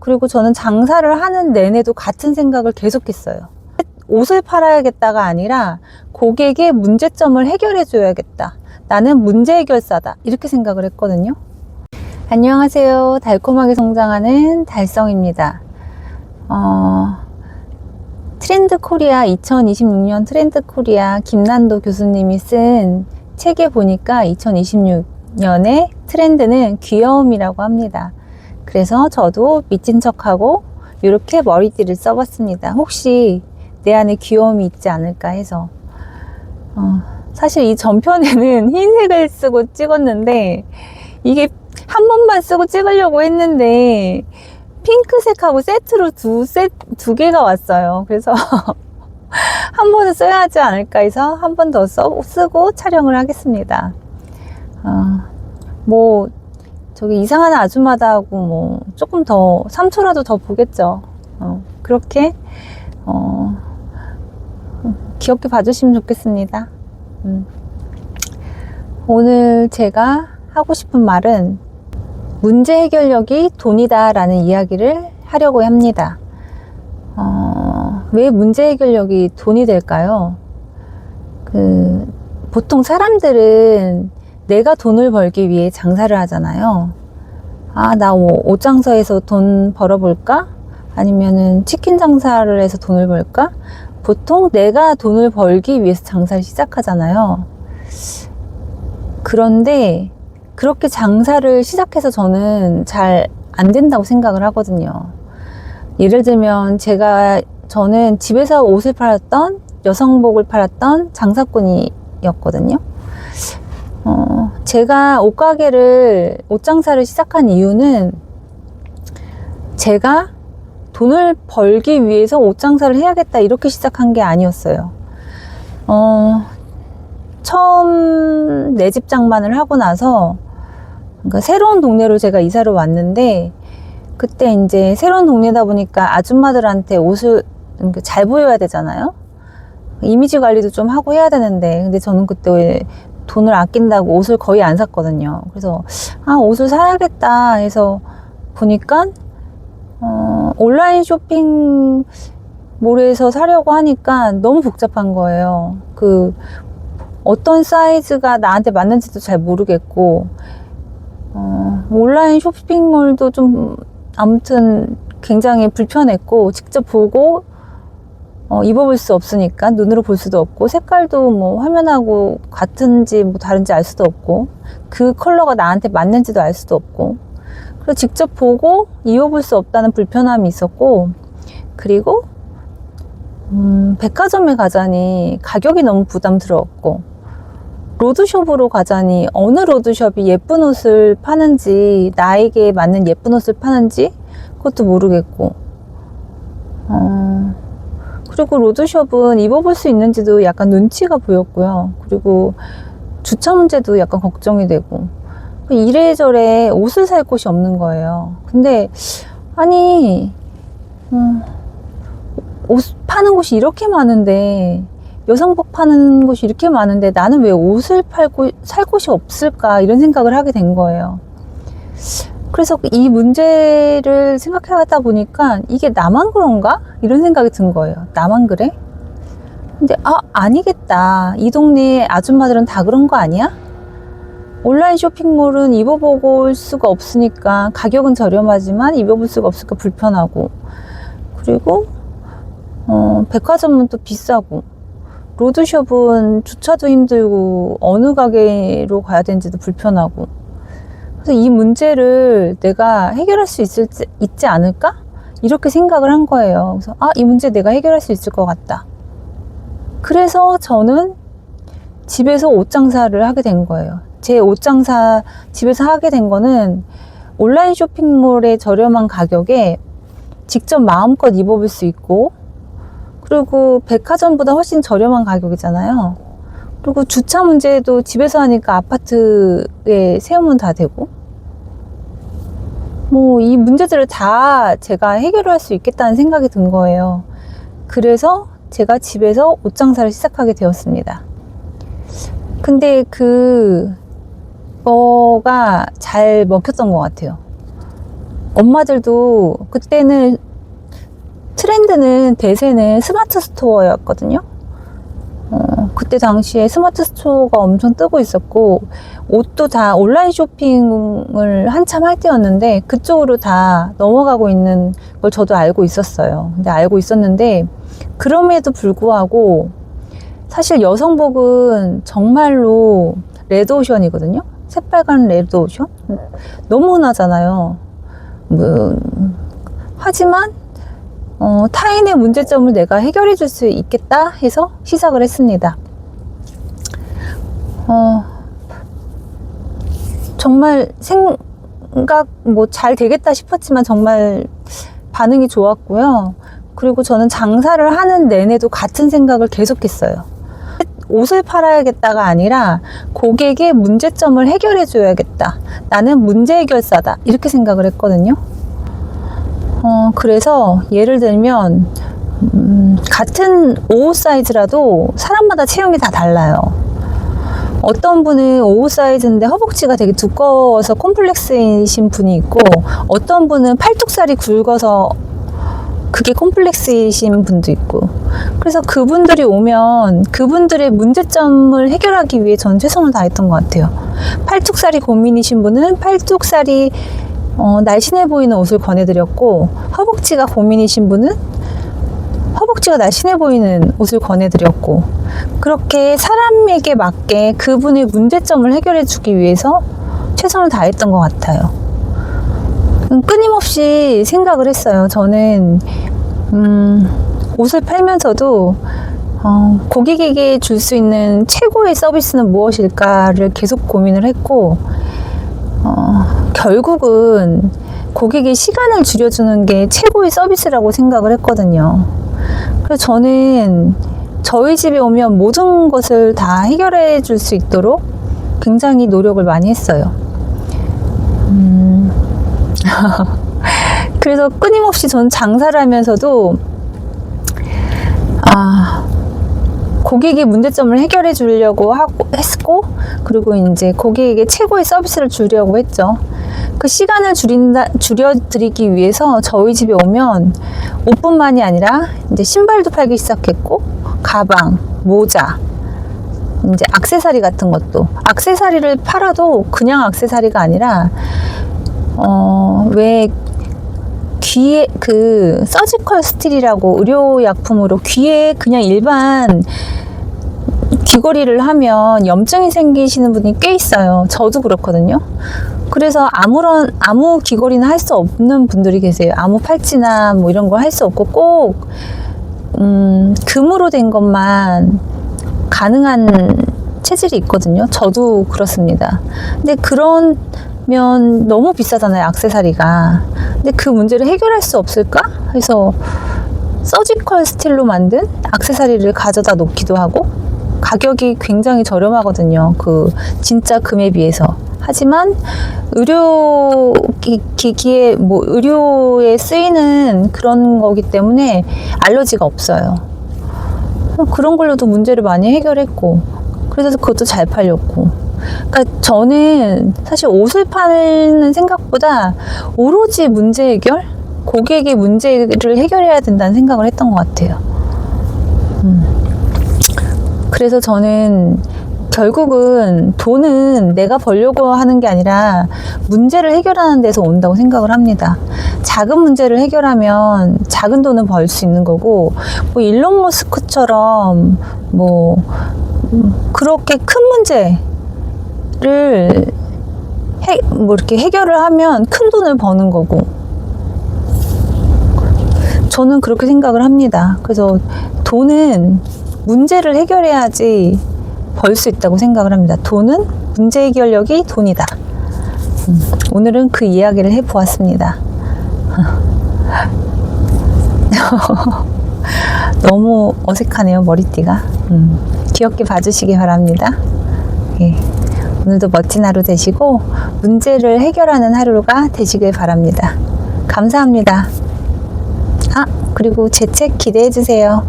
그리고 저는 장사를 하는 내내도 같은 생각을 계속했어요. 옷을 팔아야겠다가 아니라 고객의 문제점을 해결해 줘야겠다. 나는 문제 해결사다. 이렇게 생각을 했거든요. 안녕하세요. 달콤하게 성장하는 달성입니다. 트렌드 코리아 2026년 트렌드 코리아 김난도 교수님이 쓴 책에 보니까 2026년의 트렌드는 귀여움이라고 합니다. 그래서 저도 미친 척하고 이렇게 머리띠를 써봤습니다. 혹시 내 안에 귀여움이 있지 않을까 해서. 사실 이 전편에는 흰색을 쓰고 찍었는데 이게 한 번만 쓰고 찍으려고 했는데 핑크색하고 세트로 두 개가 왔어요. 그래서 한 번은 써야 하지 않을까 해서 한 번 더 쓰고 촬영을 하겠습니다. 뭐 저기 이상한 아줌마다 하고 뭐 조금 더 3초라도 더 보겠죠. 그렇게 귀엽게 봐주시면 좋겠습니다. 오늘 제가 하고 싶은 말은 문제 해결력이 돈이다 라는 이야기를 하려고 합니다. 왜 문제 해결력이 돈이 될까요? 보통 사람들은 내가 돈을 벌기 위해 장사를 하잖아요. 나 옷장사에서 돈 벌어볼까? 아니면은 치킨 장사를 해서 돈을 벌까? 보통 내가 돈을 벌기 위해서 장사를 시작하잖아요. 그런데 그렇게 장사를 시작해서 저는 잘 안 된다고 생각을 하거든요. 예를 들면 저는 집에서 옷을 팔았던, 여성복을 팔았던 장사꾼이었거든요. 제가 옷 장사를 시작한 이유는 제가 돈을 벌기 위해서 옷 장사를 해야겠다 이렇게 시작한 게 아니었어요. 처음 내 집 장만을 하고 나서 그러니까 새로운 동네로 제가 이사를 왔는데 그때 이제 새로운 동네다 보니까 아줌마들한테 옷을 잘 보여야 되잖아요. 이미지 관리도 좀 하고 해야 되는데 근데 저는 그때 돈을 아낀다고 옷을 거의 안 샀거든요. 그래서 옷을 사야겠다 해서 보니까 온라인 쇼핑몰에서 사려고 하니까 너무 복잡한 거예요. 어떤 사이즈가 나한테 맞는지도 잘 모르겠고 온라인 쇼핑몰도 좀 아무튼 굉장히 불편했고 직접 보고 입어볼 수 없으니까 눈으로 볼 수도 없고 색깔도 뭐 화면하고 같은지 뭐 다른지 알 수도 없고 그 컬러가 나한테 맞는지도 알 수도 없고 그래서 직접 보고 입어볼 수 없다는 불편함이 있었고 그리고 백화점에 가자니 가격이 너무 부담스러웠고 로드숍으로 가자니 어느 로드숍이 예쁜 옷을 파는지 나에게 맞는 예쁜 옷을 파는지 그것도 모르겠고 그리고 로드숍은 입어볼 수 있는지도 약간 눈치가 보였고요. 그리고 주차 문제도 약간 걱정이 되고 이래저래 옷을 살 곳이 없는 거예요. 근데 아니 옷 파는 곳이 이렇게 많은데 여성복 파는 곳이 이렇게 많은데 나는 왜 옷을 살 곳이 없을까 이런 생각을 하게 된 거예요. 그래서 이 문제를 생각해가다 보니까 이게 나만 그런가? 이런 생각이 든 거예요. 나만 그래? 근데 아니겠다. 이 동네 아줌마들은 다 그런 거 아니야? 온라인 쇼핑몰은 입어볼 수가 없으니까 가격은 저렴하지만 입어볼 수가 없으니까 불편하고 그리고 백화점은 또 비싸고 로드숍은 주차도 힘들고 어느 가게로 가야 되는지도 불편하고 그래서 이 문제를 내가 해결할 수 있지 않을까? 이렇게 생각을 한 거예요. 그래서 이 문제 내가 해결할 수 있을 것 같다. 그래서 저는 집에서 옷 장사를 하게 된 거예요. 제 옷 장사 집에서 하게 된 거는 온라인 쇼핑몰의 저렴한 가격에 직접 마음껏 입어볼 수 있고 그리고 백화점보다 훨씬 저렴한 가격이잖아요. 그리고 주차 문제도 집에서 하니까 아파트에 세우면 다 되고 뭐 이 문제들을 다 제가 해결할 수 있겠다는 생각이 든 거예요. 그래서 제가 집에서 옷 장사를 시작하게 되었습니다. 근데 그거가 잘 먹혔던 것 같아요. 엄마들도 그때는 트렌드는 대세는 스마트 스토어였거든요. 그때 당시에 스마트 스토어가 엄청 뜨고 있었고, 옷도 다 온라인 쇼핑을 한참 할 때였는데, 그쪽으로 다 넘어가고 있는 걸 저도 알고 있었어요. 근데 알고 있었는데, 그럼에도 불구하고, 사실 여성복은 정말로 레드오션이거든요? 새빨간 레드오션? 너무 흔하잖아요. 하지만, 타인의 문제점을 내가 해결해 줄 수 있겠다 해서 시작을 했습니다. 정말 생각 잘 되겠다 싶었지만 정말 반응이 좋았고요. 그리고 저는 장사를 하는 내내도 같은 생각을 계속했어요. 옷을 팔아야겠다가 아니라 고객의 문제점을 해결해 줘야겠다. 나는 문제 해결사다. 이렇게 생각을 했거든요. 그래서 예를 들면 같은 옷 사이즈라도 사람마다 체형이 다 달라요. 어떤 분은 옷 사이즈인데 허벅지가 되게 두꺼워서 콤플렉스이신 분이 있고, 어떤 분은 팔뚝살이 굵어서 그게 콤플렉스이신 분도 있고, 그래서 그분들이 오면 그분들의 문제점을 해결하기 위해 전 최선을 다했던 것 같아요. 팔뚝살이 고민이신 분은 팔뚝살이 날씬해 보이는 옷을 권해드렸고, 허벅지가 고민이신 분은 허벅지가 날씬해 보이는 옷을 권해드렸고, 그렇게 사람에게 맞게 그분의 문제점을 해결해 주기 위해서 최선을 다했던 것 같아요. 끊임없이 생각을 했어요. 저는 옷을 팔면서도 고객에게 줄 수 있는 최고의 서비스는 무엇일까를 계속 고민을 했고, 결국은 고객의 시간을 줄여주는 게 최고의 서비스라고 생각을 했거든요. 그래서 저는 저희 집에 오면 모든 것을 다 해결해 줄 수 있도록 굉장히 노력을 많이 했어요. 그래서 끊임없이 전 장사를 하면서도 고객의 문제점을 해결해 주려고 했고, 그리고 이제 고객에게 최고의 서비스를 주려고 했죠. 그 시간을 줄여드리기 위해서 저희 집에 오면 옷뿐만이 아니라 이제 신발도 팔기 시작했고, 가방, 모자, 이제 액세서리 같은 것도, 액세서리를 팔아도 그냥 액세서리가 아니라 왜 귀에 그 서지컬 스틸이라고 의료약품으로 귀에 그냥 일반 귀걸이를 하면 염증이 생기시는 분이 꽤 있어요. 저도 그렇거든요. 그래서 아무 귀걸이는 할 수 없는 분들이 계세요. 아무 팔찌나 뭐 이런 거 할 수 없고 꼭 금으로 된 것만 가능한 체질이 있거든요. 저도 그렇습니다. 근데 그러면 너무 비싸잖아요, 액세서리가. 근데 그 문제를 해결할 수 없을까 해서 서지컬 스틸로 만든 액세서리를 가져다 놓기도 하고, 가격이 굉장히 저렴하거든요. 그 진짜 금에 비해서. 하지만 의료 기기에 의료에 쓰이는 그런 거기 때문에 알러지가 없어요. 그런 걸로도 문제를 많이 해결했고, 그래서 그것도 잘 팔렸고. 그러니까 저는 사실 옷을 파는 생각보다 오로지 문제 해결? 고객의 문제를 해결해야 된다는 생각을 했던 것 같아요. 그래서 저는 결국은 돈은 내가 벌려고 하는 게 아니라 문제를 해결하는 데서 온다고 생각을 합니다. 작은 문제를 해결하면 작은 돈은 벌 수 있는 거고, 뭐 일론 머스크처럼 그렇게 큰 문제를 이렇게 해결을 하면 큰 돈을 버는 거고, 저는 그렇게 생각을 합니다. 그래서 돈은 문제를 해결해야지 벌 수 있다고 생각을 합니다. 돈은 문제 해결력이 돈이다. 오늘은 그 이야기를 해보았습니다. 너무 어색하네요, 머리띠가. 귀엽게 봐주시기 바랍니다. 예. 오늘도 멋진 하루 되시고 문제를 해결하는 하루가 되시길 바랍니다. 감사합니다. 그리고 제 책 기대해 주세요.